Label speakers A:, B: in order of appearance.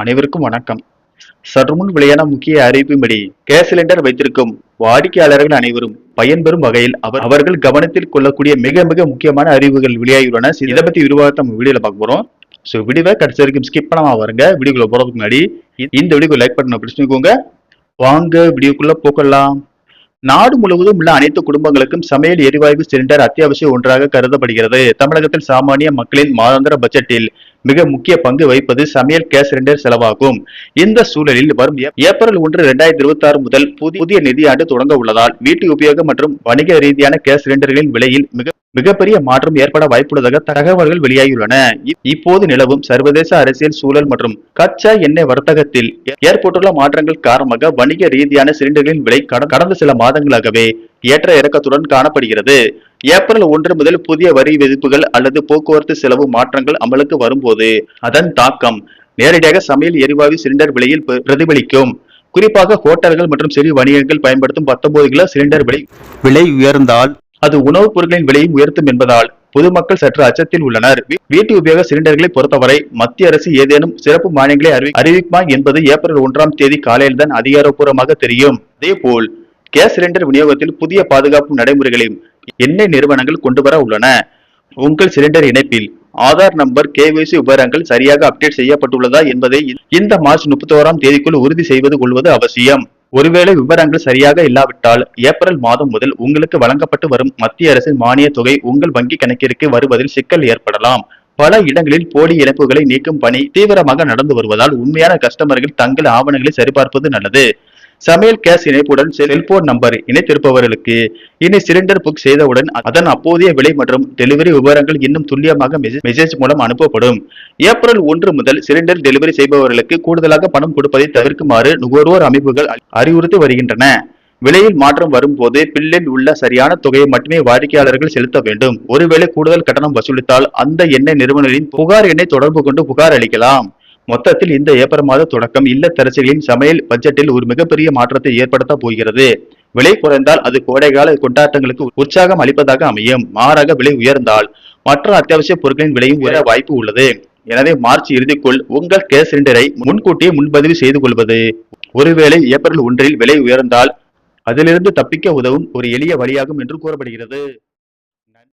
A: அனைவருக்கும் வணக்கம். சற்றுமுன் வெளியான முக்கிய அறிவிப்பின்படி கேஸ் சிலிண்டர் வைத்திருக்கும் வாடிக்கையாளர்கள் அனைவரும் பயன்பெறும் வகையில் அவர்கள் கவனத்தில் கொள்ளக்கூடிய மிக மிக முக்கியமான அறிவுகள் வெளியாகியுள்ளன. இதை பத்தி விரிவாக நம்ம வீடியோல பார்க்க போறோம். ஸோ வீடியோவை கடைசி வரைக்கும் ஸ்கிப் பண்ணாம வருங்க. வீடியோக்குள்ள போறதுக்கு முன்னாடி இந்த வீடியோக்கு லைக் பட்டனை பிடிச்சிக்கோங்க. வாங்க வீடியோக்குள்ள போகலாம். நாடு முழுவதும் உள்ள அனைத்து குடும்பங்களுக்கும் சமையல் எரிவாயு சிலிண்டர் அத்தியாவசிய ஒன்றாக கருதப்படுகிறது. தமிழகத்தில் சாமானிய மக்களின் மாதாந்திர பட்ஜெட்டில் மிக முக்கிய பங்கு வகிப்பது சமையல் கேஸ் சிலிண்டர் செலவாகும். இந்த சூழலில் வரும் ஏப்ரல் 1, 2026 முதல் புதிய நிதியாண்டு தொடங்க உள்ளதால் வீட்டு உபயோகம் மற்றும் வணிக ரீதியான கேஸ் சிலிண்டர்களின் விலையில் மிகப்பெரிய மாற்றம் ஏற்பட வாய்ப்புள்ளதாக தகவல்கள் வெளியாகியுள்ளன. இப்போது நிலவும் சர்வதேச அரசியல் சூழல் மற்றும் கச்சா எண்ணெய் வர்த்தகத்தில் ஏற்பட்டுள்ள மாற்றங்கள் காரணமாக வணிக ரீதியான சிலிண்டர்களின் விலை கடந்த சில மாதங்களாகவே ஏற்ற இறக்கத்துடன் காணப்படுகிறது. ஏப்ரல் 1 முதல் புதிய வரி விதிப்புகள் அல்லது போக்குவரத்து செலவு மாற்றங்கள் அமலுக்கு வரும்போது அதன் தாக்கம் நேரடியாக சமையல் எரிவாயு சிலிண்டர் விலையில் பிரதிபலிக்கும். குறிப்பாக ஹோட்டல்கள் மற்றும் சிறு வணிகங்கள் பயன்படுத்தும் 19 கிலோ சிலிண்டர் விலை உயர்ந்தால் அது உணவுப் பொருட்களின் விலையும் உயர்த்தும் என்பதால் பொதுமக்கள் சற்று அச்சத்தில் உள்ளனர். வீட்டு உபயோக சிலிண்டர்களை பொறுத்தவரை மத்திய அரசு ஏதேனும் சிறப்பு மானியங்களை அறிவிக்குமா என்பது ஏப்ரல் 1ஆம் தேதி காலையில் தான் அதிகாரப்பூர்வமாக தெரியும். அதேபோல் கேஸ் சிலிண்டர் விநியோகத்தில் புதிய பாதுகாப்பு நடைமுறைகளையும் எண்ணெய் நிறுவனங்கள் கொண்டு வர உள்ளன. உங்கள் சிலிண்டர் இணைப்பில் ஆதார் நம்பர், KYC விவரங்கள் சரியாக அப்டேட் செய்யப்பட்டுள்ளதா என்பதை இந்த மார்ச் 31ஆம் தேதிக்குள் உறுதி செய்வது கொள்வது அவசியம். ஒருவேளை விவரங்கள் சரியாக இல்லாவிட்டால் ஏப்ரல் மாதம் முதல் உங்களுக்கு வழங்கப்பட்டு வரும் மத்திய அரசின் மானிய தொகை உங்கள் வங்கி கணக்கிற்கு வருவதில் சிக்கல் ஏற்படலாம். பல இடங்களில் போலி இணைப்புகளை நீக்கும் பணி தீவிரமாக நடந்து வருவதால் உண்மையான கஸ்டமர்கள் தங்கள் ஆவணங்களை சரிபார்ப்பது நல்லது. சமையல் கேஸ் இணைப்புடன் செல்போன் நம்பர் இணைத்திருப்பவர்களுக்கு இனி சிலிண்டர் புக் செய்தவுடன் அதன் அப்போதைய விலை மற்றும் டெலிவரி விவரங்கள் இன்னும் துல்லியமாக மெசேஜ் மூலம் அனுப்பப்படும். ஏப்ரல் 1 முதல் சிலிண்டர் டெலிவரி செய்பவர்களுக்கு கூடுதலாக பணம் கொடுப்பதை தவிர்க்குமாறு நுகர்வோர் அமைப்புகள் அறிவுறுத்தி வருகின்றன. விலையில் மாற்றம் வரும்போது பில்லில் உள்ள சரியான தொகையை மட்டுமே வாடிக்கையாளர்கள் செலுத்த வேண்டும். ஒருவேளை கூடுதல் கட்டணம் வசூலித்தால் அந்த எண்ணெய் நிறுவனங்களின் புகார் எண்ணை தொடர்பு கொண்டு புகார் அளிக்கலாம். மொத்தத்தில் இந்த ஏப்ரல் மாத தொடக்கம் இல்லத்தரசிகளின் சமையல் பட்ஜெட்டில் ஒரு மிகப்பெரிய மாற்றத்தை ஏற்படுத்த போகிறது. விலை குறைந்தால் அது கோடைகால கொண்டாட்டங்களுக்கு உற்சாகம் அளிப்பதாக அமையும். மாறாக விலை உயர்ந்தால் மற்ற அத்தியாவசிய பொருட்களின் விலையும் உயர வாய்ப்பு உள்ளது. எனவே மார்ச் இறுதிக்குள் உங்கள் கேஸ் சிலிண்டரை முன்கூட்டியே முன்பதிவு செய்து கொள்வது ஒருவேளை ஏப்ரல் 1 விலை உயர்ந்தால் அதிலிருந்து தப்பிக்க உதவும் ஒரு எளிய வழியாகும் என்று கூறப்படுகிறது.